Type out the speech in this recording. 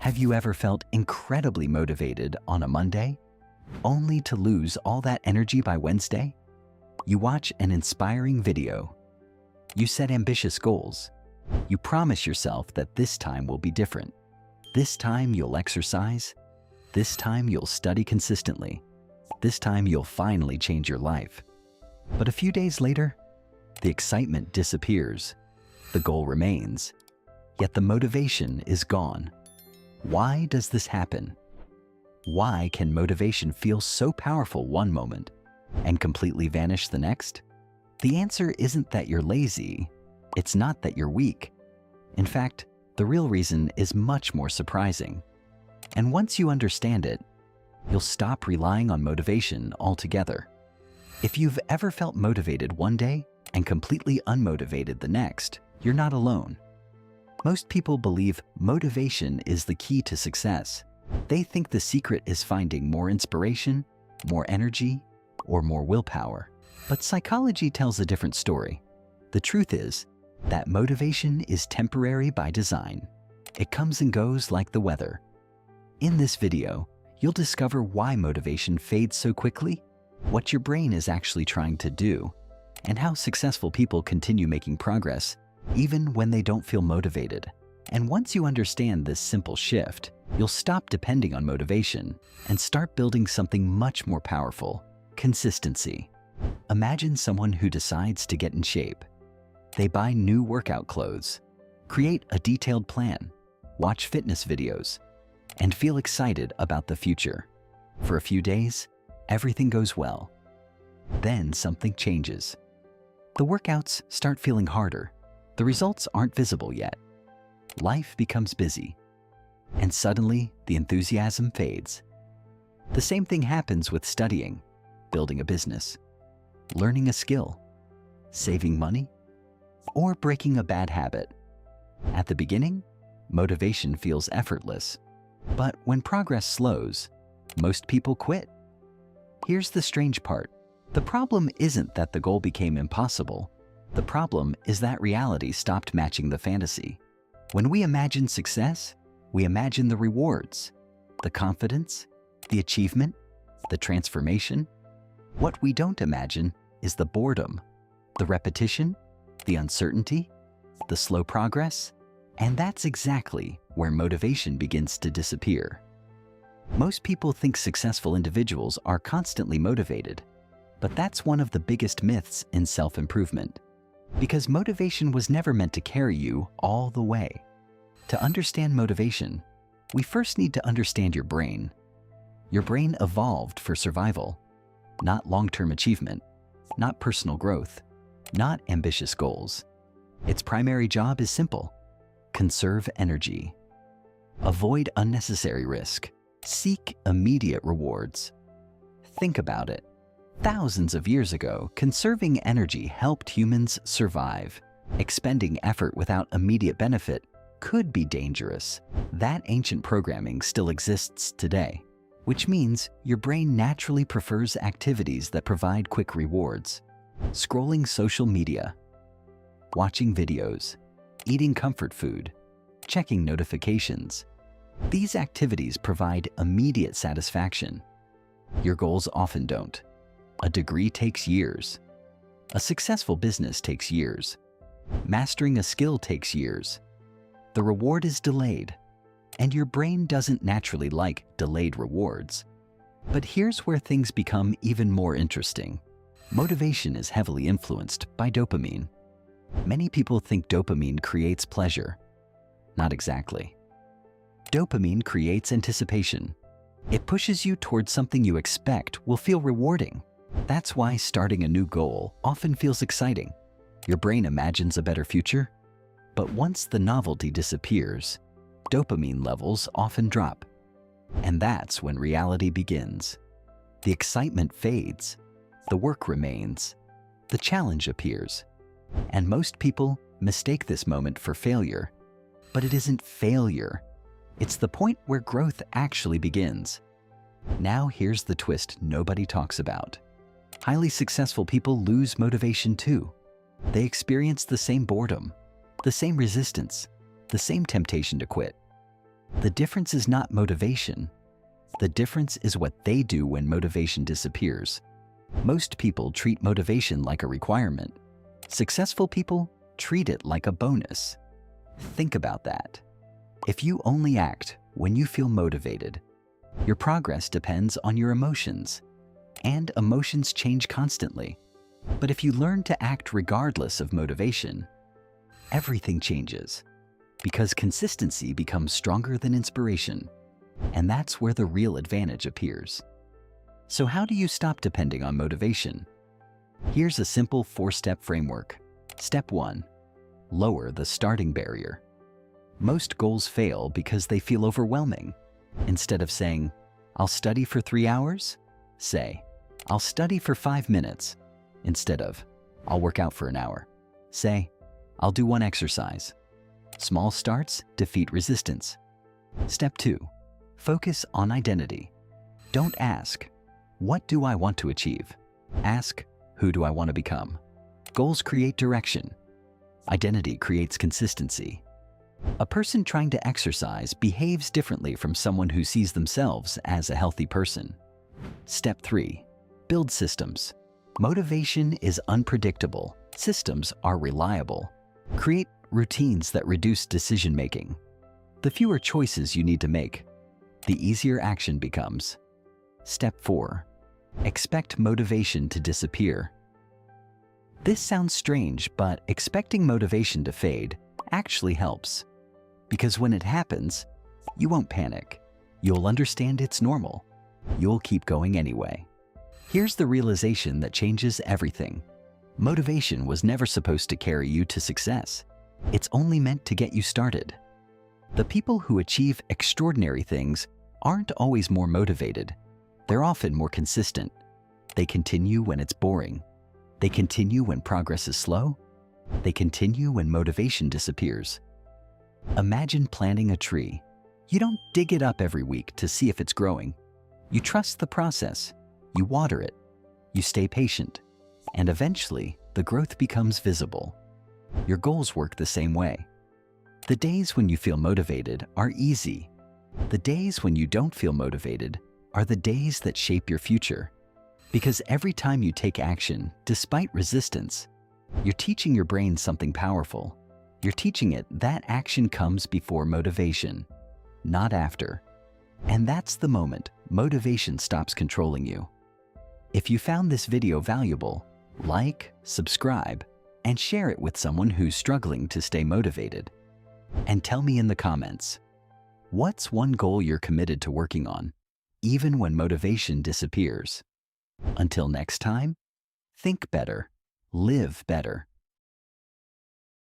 Have you ever felt incredibly motivated on a Monday, only to lose all that energy by Wednesday? You watch an inspiring video. You set ambitious goals. You promise yourself that this time will be different. This time you'll exercise. This time you'll study consistently. This time you'll finally change your life. But a few days later, the excitement disappears. The goal remains, yet the motivation is gone. Why does this happen? Why can motivation feel so powerful one moment and completely vanish the next? The answer isn't that you're lazy. It's not that you're weak. In fact, the real reason is much more surprising. And once you understand it, you'll stop relying on motivation altogether. If you've ever felt motivated one day and completely unmotivated the next, you're not alone. Most people believe motivation is the key to success. They think the secret is finding more inspiration, more energy, or more willpower. But psychology tells a different story. The truth is that motivation is temporary by design. It comes and goes like the weather. In this video, you'll discover why motivation fades so quickly, what your brain is actually trying to do, and how successful people continue making progress even when they don't feel motivated. And once you understand this simple shift, you'll stop depending on motivation and start building something much more powerful: consistency. Imagine someone who decides to get in shape. They buy new workout clothes, create a detailed plan, watch fitness videos, and feel excited about the future. For a few days, everything goes well. Then something changes. The workouts start feeling harder. The results aren't visible yet. Life becomes busy, and suddenly the enthusiasm fades. The same thing happens with studying, building a business, learning a skill, saving money, or breaking a bad habit. At the beginning, motivation feels effortless, but when progress slows, most people quit. Here's the strange part. The problem isn't that the goal became impossible. The problem is that reality stopped matching the fantasy. When we imagine success, we imagine the rewards, the confidence, the achievement, the transformation. What we don't imagine is the boredom, the repetition, the uncertainty, the slow progress, and that's exactly where motivation begins to disappear. Most people think successful individuals are constantly motivated, but that's one of the biggest myths in self-improvement. Because motivation was never meant to carry you all the way. To understand motivation, we first need to understand your brain. Your brain evolved for survival, not long-term achievement, not personal growth, not ambitious goals. Its primary job is simple: conserve energy. Avoid unnecessary risk. Seek immediate rewards. Think about it. Thousands of years ago, conserving energy helped humans survive. Expending effort without immediate benefit could be dangerous. That ancient programming still exists today, which means your brain naturally prefers activities that provide quick rewards. Scrolling social media, watching videos, eating comfort food, checking notifications. These activities provide immediate satisfaction. Your goals often don't. A degree takes years. A successful business takes years. Mastering a skill takes years. The reward is delayed, and your brain doesn't naturally like delayed rewards. But here's where things become even more interesting. Motivation is heavily influenced by dopamine. Many people think dopamine creates pleasure. Not exactly. Dopamine creates anticipation. It pushes you towards something you expect will feel rewarding. That's why starting a new goal often feels exciting. Your brain imagines a better future, but once the novelty disappears, dopamine levels often drop. And that's when reality begins. The excitement fades, the work remains, the challenge appears. And most people mistake this moment for failure. But it isn't failure. It's the point where growth actually begins. Now here's the twist nobody talks about. Highly successful people lose motivation too. They experience the same boredom, the same resistance, the same temptation to quit. The difference is not motivation. The difference is what they do when motivation disappears. Most people treat motivation like a requirement. Successful people treat it like a bonus. Think about that. If you only act when you feel motivated, your progress depends on your emotions, and emotions change constantly. But if you learn to act regardless of motivation, everything changes, because consistency becomes stronger than inspiration, and that's where the real advantage appears. So how do you stop depending on motivation? Here's a simple 4-step framework. Step 1. Lower the starting barrier. Most goals fail because they feel overwhelming. Instead of saying, "I'll study for 3 hours," say, "I'll study for 5 minutes." Instead of, "I'll work out for an hour," say, "I'll do 1 exercise." Small starts defeat resistance. Step 2. Focus on identity. Don't ask, "What do I want to achieve?" Ask, "Who do I want to become?" Goals create direction. Identity creates consistency. A person trying to exercise behaves differently from someone who sees themselves as a healthy person. Step 3. Build systems. Motivation is unpredictable. Systems are reliable. Create routines that reduce decision-making. The fewer choices you need to make, the easier action becomes. Step 4. Expect motivation to disappear. This sounds strange, but expecting motivation to fade actually helps. Because when it happens, you won't panic. You'll understand it's normal. You'll keep going anyway. Here's the realization that changes everything. Motivation was never supposed to carry you to success. It's only meant to get you started. The people who achieve extraordinary things aren't always more motivated. They're often more consistent. They continue when it's boring. They continue when progress is slow. They continue when motivation disappears. Imagine planting a tree. You don't dig it up every week to see if it's growing. You trust the process. You water it. You stay patient. And eventually, the growth becomes visible. Your goals work the same way. The days when you feel motivated are easy. The days when you don't feel motivated are the days that shape your future. Because every time you take action, despite resistance, you're teaching your brain something powerful. You're teaching it that action comes before motivation, not after. And that's the moment motivation stops controlling you. If you found this video valuable, like, subscribe, and share it with someone who's struggling to stay motivated. And tell me in the comments, what's one goal you're committed to working on, even when motivation disappears? Until next time, think better, live better.